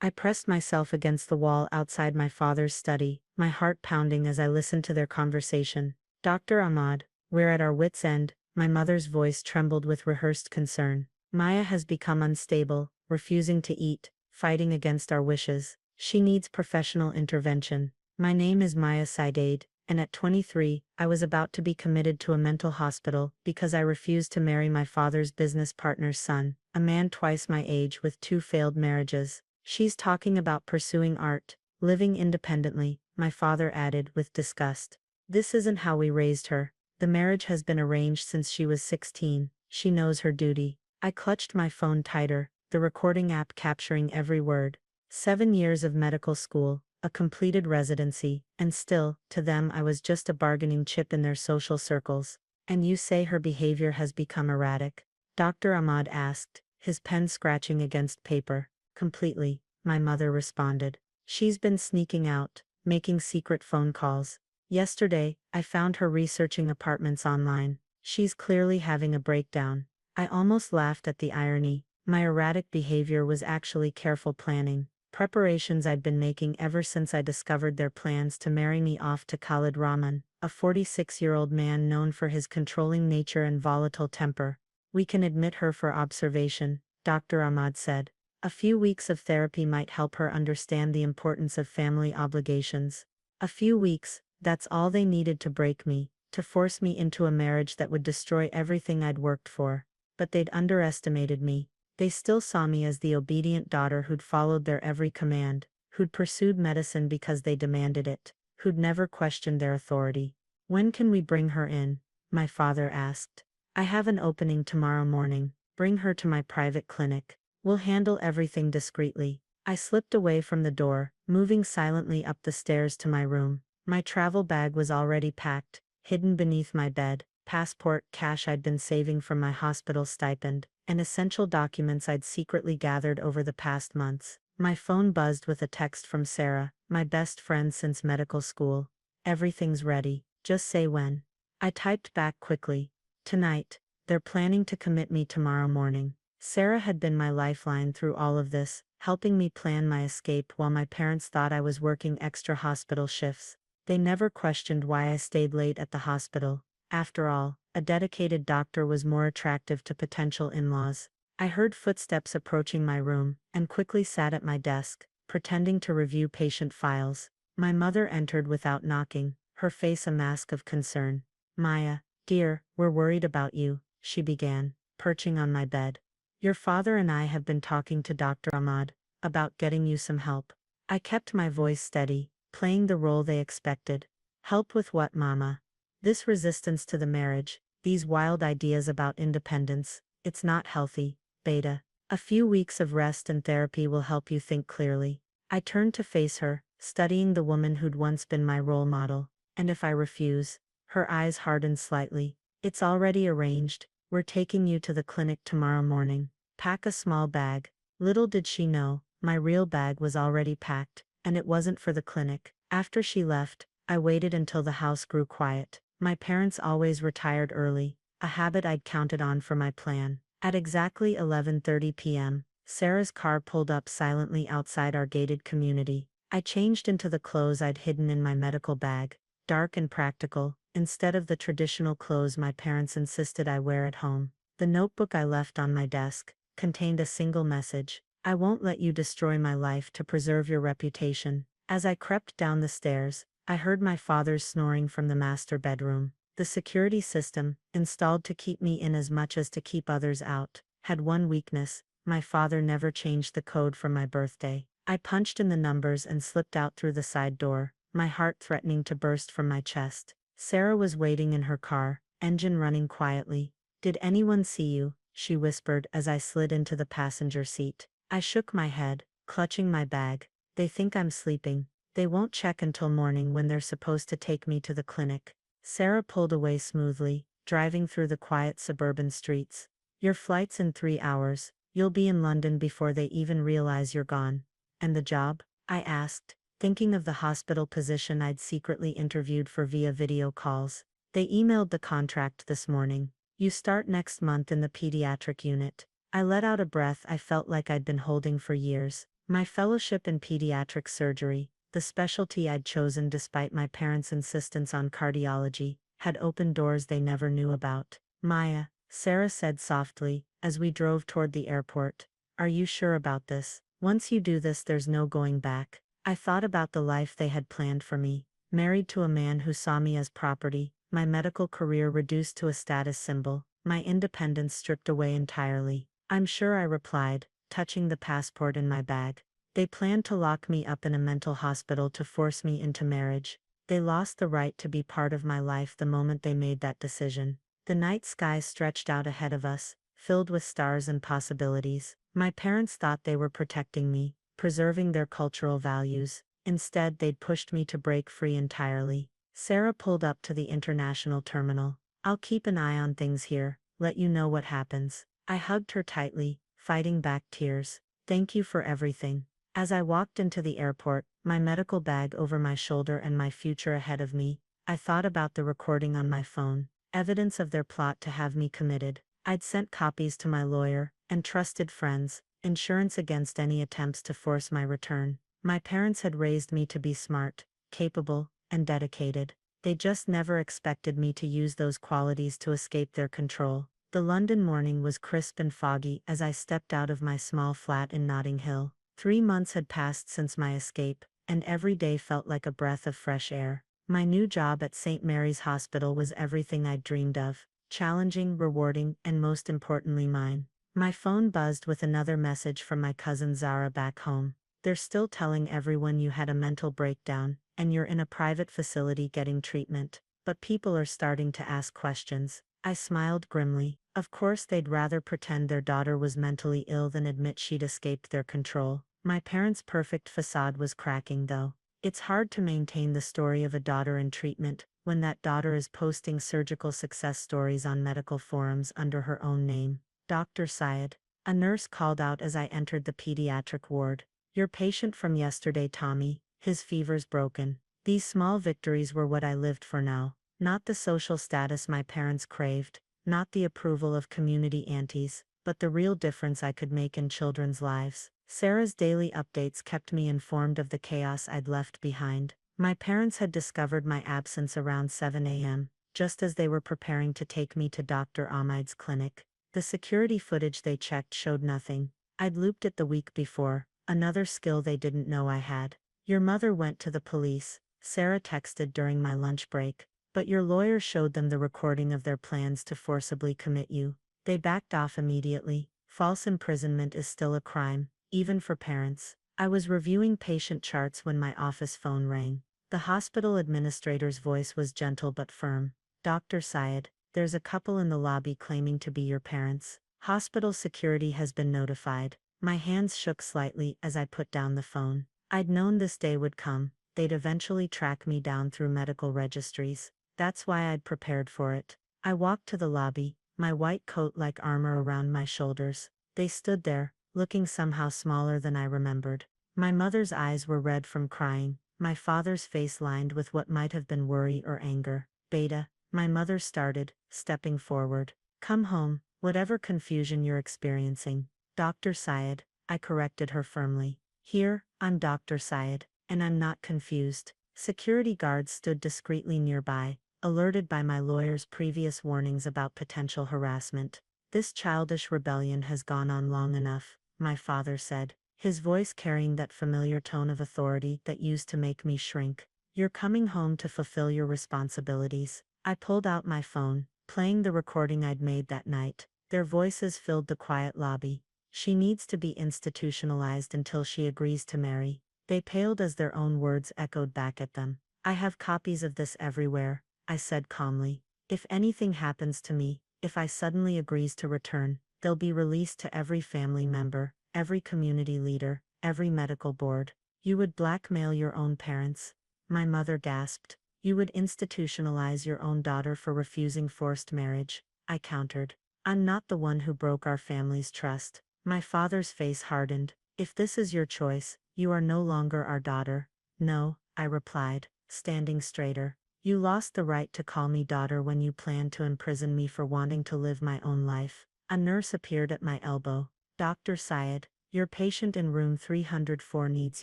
I pressed myself against the wall outside my father's study, my heart pounding as I listened to their conversation. Dr. Ahmad, we're at our wits' end, my mother's voice trembled with rehearsed concern. Maya has become unstable, refusing to eat, fighting against our wishes. She needs professional intervention. My name is Maya Saidade, and at 23, I was about to be committed to a mental hospital because I refused to marry my father's business partner's son, a man twice my age with 2 failed marriages. She's talking about pursuing art, living independently, my father added with disgust. This isn't how we raised her. The marriage has been arranged since she was 16. She knows her duty. I clutched my phone tighter, the recording app capturing every word. 7 years of medical school, a completed residency, and still, to them I was just a bargaining chip in their social circles. And you say her behavior has become erratic? Dr. Ahmad asked, his pen scratching against paper. Completely, my mother responded. She's been sneaking out, making secret phone calls. Yesterday, I found her researching apartments online. She's clearly having a breakdown. I almost laughed at the irony. My erratic behavior was actually careful planning. Preparations I'd been making ever since I discovered their plans to marry me off to Khalid Rahman, a 46-year-old man known for his controlling nature and volatile temper. We can admit her for observation, Dr. Ahmad said. A few weeks of therapy might help her understand the importance of family obligations. A few weeks, that's all they needed to break me, to force me into a marriage that would destroy everything I'd worked for. But they'd underestimated me. They still saw me as the obedient daughter who'd followed their every command, who'd pursued medicine because they demanded it, who'd never questioned their authority. When can we bring her in? My father asked. I have an opening tomorrow morning. Bring her to my private clinic. We'll handle everything discreetly. I slipped away from the door, moving silently up the stairs to my room. My travel bag was already packed, hidden beneath my bed, passport, cash I'd been saving from my hospital stipend, and essential documents I'd secretly gathered over the past months. My phone buzzed with a text from Sarah, my best friend since medical school. Everything's ready, just say when. I typed back quickly. Tonight. They're planning to commit me tomorrow morning. Sarah had been my lifeline through all of this, helping me plan my escape while my parents thought I was working extra hospital shifts. They never questioned why I stayed late at the hospital. After all, a dedicated doctor was more attractive to potential in-laws. I heard footsteps approaching my room, and quickly sat at my desk, pretending to review patient files. My mother entered without knocking, her face a mask of concern. Maya, dear, we're worried about you, she began, perching on my bed. Your father and I have been talking to Dr. Ahmad about getting you some help. I kept my voice steady, playing the role they expected. Help with what, Mama? This resistance to the marriage, these wild ideas about independence, it's not healthy, Beta. A few weeks of rest and therapy will help you think clearly. I turned to face her, studying the woman who'd once been my role model. And if I refuse? Her eyes hardened slightly. It's already arranged. We're taking you to the clinic tomorrow morning. Pack a small bag. Little did she know, my real bag was already packed, and it wasn't for the clinic. After she left, I waited until the house grew quiet. My parents always retired early, a habit I'd counted on for my plan. At exactly 11:30 p.m., Sarah's car pulled up silently outside our gated community. I changed into the clothes I'd hidden in my medical bag, dark and practical, instead of the traditional clothes my parents insisted I wear at home. The notebook I left on my desk contained a single message: I won't let you destroy my life to preserve your reputation. As I crept down the stairs, I heard my father's snoring from the master bedroom. The security system, installed to keep me in as much as to keep others out, had one weakness: my father never changed the code for my birthday. I punched in the numbers and slipped out through the side door, my heart threatening to burst from my chest. Sarah was waiting in her car, engine running quietly. Did anyone see you? She whispered as I slid into the passenger seat. I shook my head, clutching my bag. They think I'm sleeping. They won't check until morning when they're supposed to take me to the clinic. Sarah pulled away smoothly, driving through the quiet suburban streets. Your flight's in 3 hours. You'll be in London before they even realize you're gone. And the job? I asked, thinking of the hospital position I'd secretly interviewed for via video calls. They emailed the contract this morning. You start next month in the pediatric unit. I let out a breath I felt like I'd been holding for years. My fellowship in pediatric surgery, the specialty I'd chosen despite my parents' insistence on cardiology, had opened doors they never knew about. Maya, Sarah said softly, as we drove toward the airport. Are you sure about this? Once you do this, there's no going back. I thought about the life they had planned for me, married to a man who saw me as property, my medical career reduced to a status symbol, my independence stripped away entirely. I'm sure, I replied, touching the passport in my bag. They planned to lock me up in a mental hospital to force me into marriage. They lost the right to be part of my life the moment they made that decision. The night sky stretched out ahead of us, filled with stars and possibilities. My parents thought they were protecting me, preserving their cultural values. Instead, they'd pushed me to break free entirely. Sarah pulled up to the international terminal. I'll keep an eye on things here, let you know what happens. I hugged her tightly, fighting back tears. Thank you for everything. As I walked into the airport, my medical bag over my shoulder and my future ahead of me, I thought about the recording on my phone, evidence of their plot to have me committed. I'd sent copies to my lawyer and trusted friends, insurance against any attempts to force my return. My parents had raised me to be smart, capable, and dedicated. They just never expected me to use those qualities to escape their control. The London morning was crisp and foggy as I stepped out of my small flat in Notting Hill. 3 months had passed since my escape, and every day felt like a breath of fresh air. My new job at St. Mary's Hospital was everything I'd dreamed of, challenging, rewarding, and most importantly mine. My phone buzzed with another message from my cousin Zara back home. They're still telling everyone you had a mental breakdown, and you're in a private facility getting treatment, but people are starting to ask questions. I smiled grimly. Of course they'd rather pretend their daughter was mentally ill than admit she'd escaped their control. My parents' perfect facade was cracking though. It's hard to maintain the story of a daughter in treatment when that daughter is posting surgical success stories on medical forums under her own name. Dr. Syed, a nurse called out as I entered the pediatric ward. Your patient from yesterday, Tommy, his fever's broken. These small victories were what I lived for now. Not the social status my parents craved, not the approval of community aunties, but the real difference I could make in children's lives. Sarah's daily updates kept me informed of the chaos I'd left behind. My parents had discovered my absence around 7 a.m., just as they were preparing to take me to Dr. Ahmed's clinic. The security footage they checked showed nothing. I'd looped it the week before, another skill they didn't know I had. Your mother went to the police, Sarah texted during my lunch break. But your lawyer showed them the recording of their plans to forcibly commit you. They backed off immediately. False imprisonment is still a crime, even for parents. I was reviewing patient charts when my office phone rang. The hospital administrator's voice was gentle but firm. Dr. Syed, there's a couple in the lobby claiming to be your parents. Hospital security has been notified. My hands shook slightly as I put down the phone. I'd known this day would come. They'd eventually track me down through medical registries. That's why I'd prepared for it. I walked to the lobby, my white coat like armor around my shoulders. They stood there, looking somehow smaller than I remembered. My mother's eyes were red from crying, my father's face lined with what might have been worry or anger. Beta, my mother started, stepping forward. Come home, whatever confusion you're experiencing. Dr. Syed, I corrected her firmly. Here, I'm Dr. Syed, and I'm not confused. Security guards stood discreetly nearby, alerted by my lawyer's previous warnings about potential harassment. This childish rebellion has gone on long enough, my father said, his voice carrying that familiar tone of authority that used to make me shrink. You're coming home to fulfill your responsibilities. I pulled out my phone, playing the recording I'd made that night. Their voices filled the quiet lobby. She needs to be institutionalized until she agrees to marry. They paled as their own words echoed back at them. I have copies of this everywhere, I said calmly. If anything happens to me, if I suddenly agrees to return, they'll be released to every family member, every community leader, every medical board. You would blackmail your own parents? My mother gasped. You would institutionalize your own daughter for refusing forced marriage, I countered. I'm not the one who broke our family's trust. My father's face hardened. If this is your choice, you are no longer our daughter. No, I replied, standing straighter. You lost the right to call me daughter when you planned to imprison me for wanting to live my own life. A nurse appeared at my elbow. Dr. Syed, Your patient in room 304 needs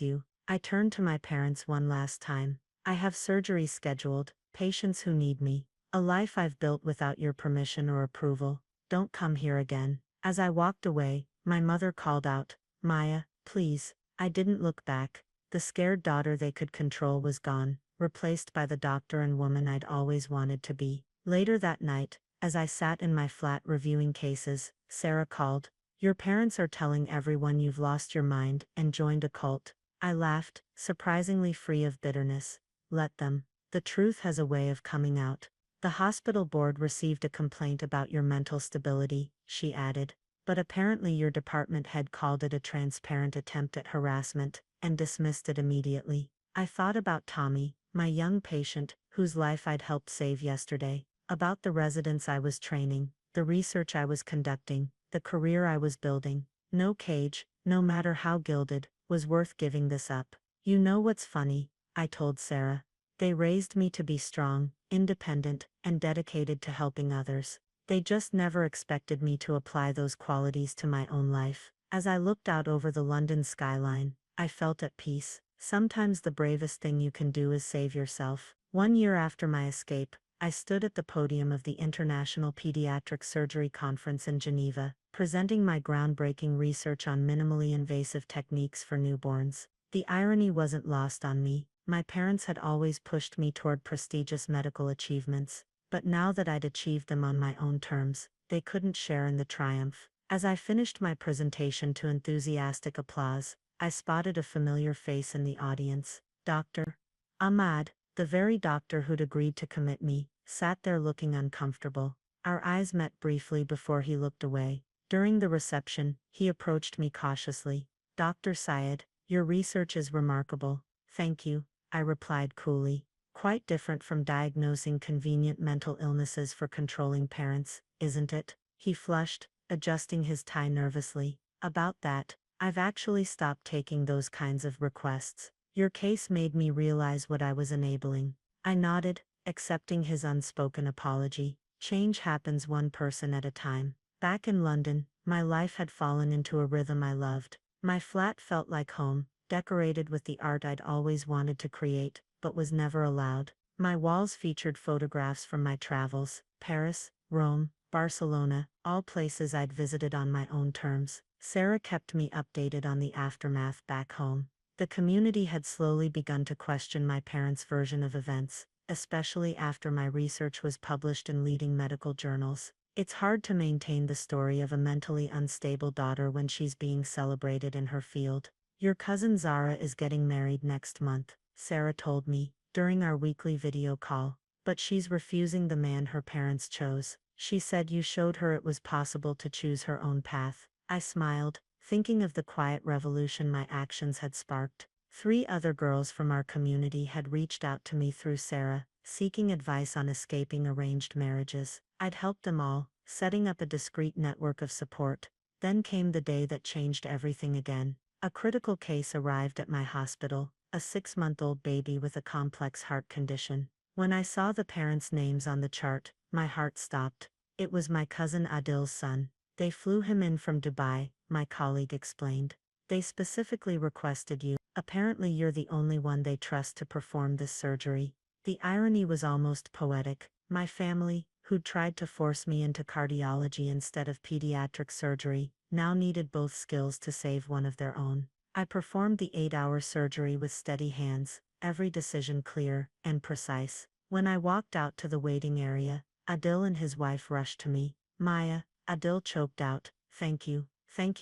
you. I turned to my parents one last time. I have surgery scheduled, patients who need me. A life I've built without your permission or approval. Don't come here again. As I walked away, my mother called out, Maya, please. I didn't look back. The scared daughter they could control was gone, replaced by the doctor and woman I'd always wanted to be. Later that night, as I sat in my flat reviewing cases, Sarah called. Your parents are telling everyone you've lost your mind and joined a cult. I laughed, surprisingly free of bitterness. Let them. The truth has a way of coming out. The hospital board received a complaint about your mental stability, she added. But apparently your department head called it a transparent attempt at harassment, and dismissed it immediately. I thought about Tommy, my young patient, whose life I'd helped save yesterday, about the residents I was training, the research I was conducting, the career I was building. No cage, no matter how gilded, was worth giving this up. You know what's funny? I told Sarah. They raised me to be strong, independent, and dedicated to helping others. They just never expected me to apply those qualities to my own life. As I looked out over the London skyline, I felt at peace. Sometimes the bravest thing you can do is save yourself. 1 year after my escape, I stood at the podium of the International Pediatric Surgery Conference in Geneva, presenting my groundbreaking research on minimally invasive techniques for newborns. The irony wasn't lost on me. My parents had always pushed me toward prestigious medical achievements, but now that I'd achieved them on my own terms, they couldn't share in the triumph. As I finished my presentation to enthusiastic applause, I spotted a familiar face in the audience. Dr. Ahmad, the very doctor who'd agreed to commit me, sat there looking uncomfortable. Our eyes met briefly before he looked away. During the reception, he approached me cautiously. Dr. Syed, your research is remarkable. Thank you, I replied coolly. Quite different from diagnosing convenient mental illnesses for controlling parents, isn't it? He flushed, adjusting his tie nervously. About that, I've actually stopped taking those kinds of requests. Your case made me realize what I was enabling. I nodded, accepting his unspoken apology. Change happens one person at a time. Back in London, my life had fallen into a rhythm I loved. My flat felt like home, decorated with the art I'd always wanted to create, but was never allowed. My walls featured photographs from my travels, Paris, Rome, Barcelona, all places I'd visited on my own terms. Sarah kept me updated on the aftermath back home. The community had slowly begun to question my parents' version of events, especially after my research was published in leading medical journals. It's hard to maintain the story of a mentally unstable daughter when she's being celebrated in her field. Your cousin Zara is getting married next month, Sarah told me, during our weekly video call. But she's refusing the man her parents chose. She said you showed her it was possible to choose her own path. I smiled, thinking of the quiet revolution my actions had sparked. 3 other girls from our community had reached out to me through Sarah, seeking advice on escaping arranged marriages. I'd helped them all, setting up a discreet network of support. Then came the day that changed everything again. A critical case arrived at my hospital, a 6-month-old baby with a complex heart condition. When I saw the parents' names on the chart, my heart stopped. It was my cousin Adil's son. They flew him in from Dubai, my colleague explained. They specifically requested you. Apparently you're the only one they trust to perform this surgery. The irony was almost poetic. My family, who'd tried to force me into cardiology instead of pediatric surgery, now needed both skills to save one of their own. I performed the 8-hour surgery with steady hands, every decision clear and precise. When I walked out to the waiting area, Adil and his wife rushed to me. Maya, Adil choked out, thank you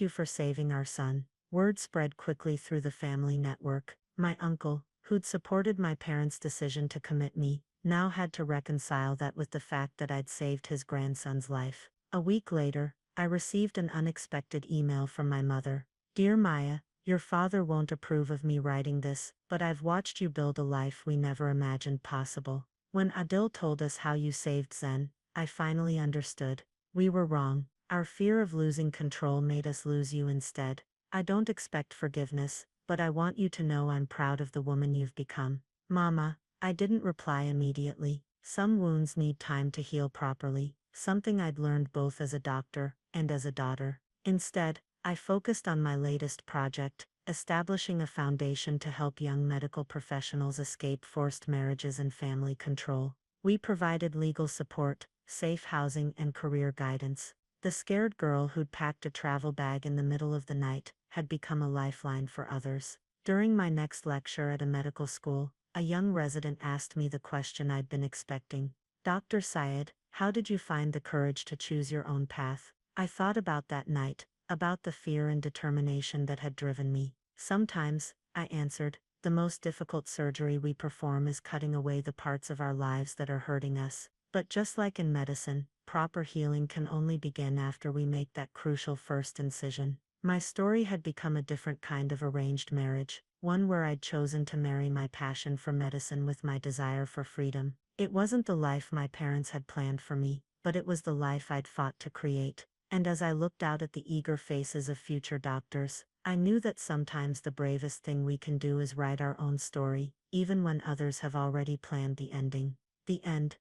for saving our son. Word spread quickly through the family network. My uncle, who'd supported my parents' decision to commit me, now had to reconcile that with the fact that I'd saved his grandson's life. A week later, I received an unexpected email from my mother. Dear Maya, your father won't approve of me writing this, but I've watched you build a life we never imagined possible. When Adil told us how you saved Zen, I finally understood. We were wrong. Our fear of losing control made us lose you instead. I don't expect forgiveness, but I want you to know I'm proud of the woman you've become. Mama, I didn't reply immediately. Some wounds need time to heal properly, something I'd learned both as a doctor and as a daughter. Instead, I focused on my latest project, establishing a foundation to help young medical professionals escape forced marriages and family control. We provided legal support, safe housing, and career guidance. The scared girl who'd packed a travel bag in the middle of the night had become a lifeline for others. During my next lecture at a medical school, a young resident asked me the question I'd been expecting. Dr. Syed, how did you find the courage to choose your own path? I thought about that night, about the fear and determination that had driven me. Sometimes, I answered, the most difficult surgery we perform is cutting away the parts of our lives that are hurting us. But just like in medicine, proper healing can only begin after we make that crucial first incision. My story had become a different kind of arranged marriage, one where I'd chosen to marry my passion for medicine with my desire for freedom. It wasn't the life my parents had planned for me, but it was the life I'd fought to create. And as I looked out at the eager faces of future doctors, I knew that sometimes the bravest thing we can do is write our own story, even when others have already planned the ending. The end.